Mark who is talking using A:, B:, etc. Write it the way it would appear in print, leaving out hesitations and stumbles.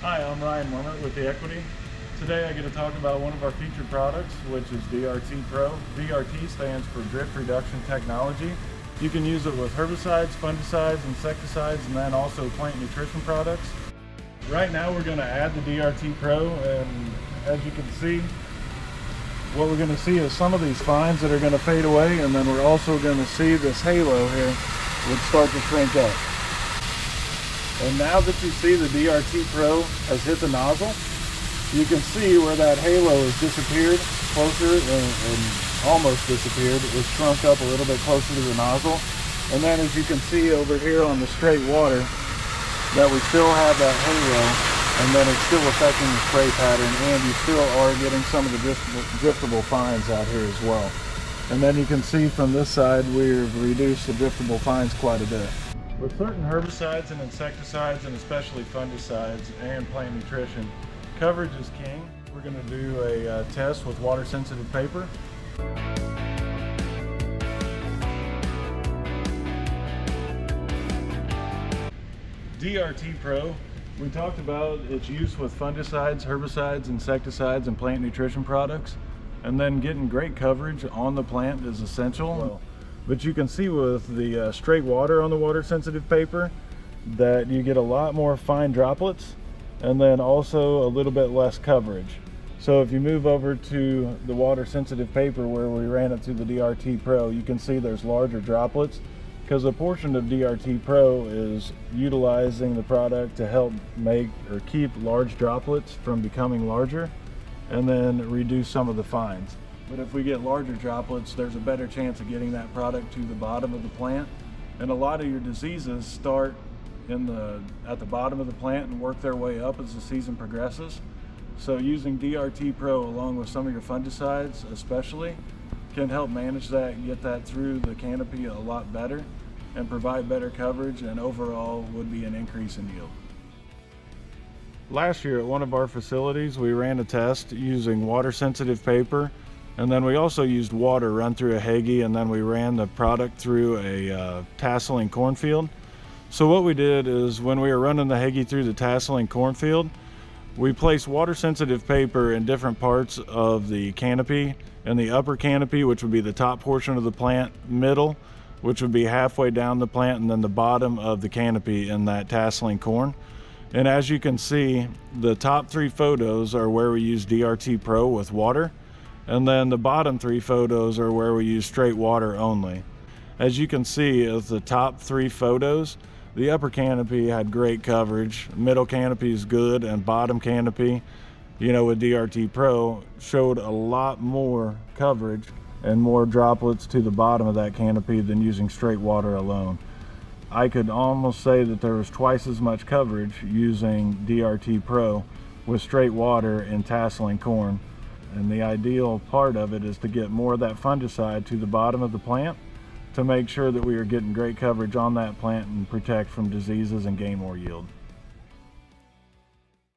A: Hi, I'm Ryan Limert with The Equity. Today I get to talk about one of our featured products, which is DRT Pro. DRT stands for Drift Reduction Technology. You can use it with herbicides, fungicides, insecticides, and then also plant nutrition products. Right now we're going to add the DRT Pro, and as you can see, what we're going to see is some of these fines that are going to fade away, and then we're also going to see this halo here would start to shrink up. And now that you see the DRT Pro has hit the nozzle, you can see where that halo has disappeared closer and almost disappeared. It shrunk up a little bit closer to the nozzle. And then as you can see over here on the straight water, that we still have that halo, and then it's still affecting the spray pattern, and you still are getting some of the driftable fines out here as well. And then you can see from this side, we've reduced the driftable fines quite a bit. With certain herbicides and insecticides, and especially fungicides and plant nutrition, coverage is king. We're going to do a test with water-sensitive paper. DRT Pro, we talked about its use with fungicides, herbicides, insecticides, and plant nutrition products, and then getting great coverage on the plant is essential. But you can see with the straight water on the water sensitive paper that you get a lot more fine droplets, and then also a little bit less coverage. So if you move over to the water sensitive paper where we ran it through the DRT Pro, you can see there's larger droplets, because a portion of DRT Pro is utilizing the product to help make or keep large droplets from becoming larger, and then reduce some of the fines. But if we get larger droplets, there's a better chance of getting that product to the bottom of the plant. And a lot of your diseases start at the bottom of the plant and work their way up as the season progresses. So using DRT Pro along with some of your fungicides especially can help manage that and get that through the canopy a lot better and provide better coverage, and overall would be an increase in yield. Last year at one of our facilities, we ran a test using water sensitive paper, and then we also used water run through a Hagee, and then we ran the product through a tasseling cornfield. So what we did is when we were running the Hagee through the tasseling cornfield, we placed water sensitive paper in different parts of the canopy. In the upper canopy, which would be the top portion of the plant, middle, which would be halfway down the plant, and then the bottom of the canopy in that tasseling corn. And as you can see, the top 3 photos are where we use DRT Pro with water. And then the bottom 3 photos are where we use straight water only. As you can see, of the top 3 photos, the upper canopy had great coverage, middle canopy is good, and bottom canopy, with DRT Pro, showed a lot more coverage and more droplets to the bottom of that canopy than using straight water alone. I could almost say that there was twice as much coverage using DRT Pro with straight water in tasseling corn. And the ideal part of it is to get more of that fungicide to the bottom of the plant to make sure that we are getting great coverage on that plant and protect from diseases and gain more yield.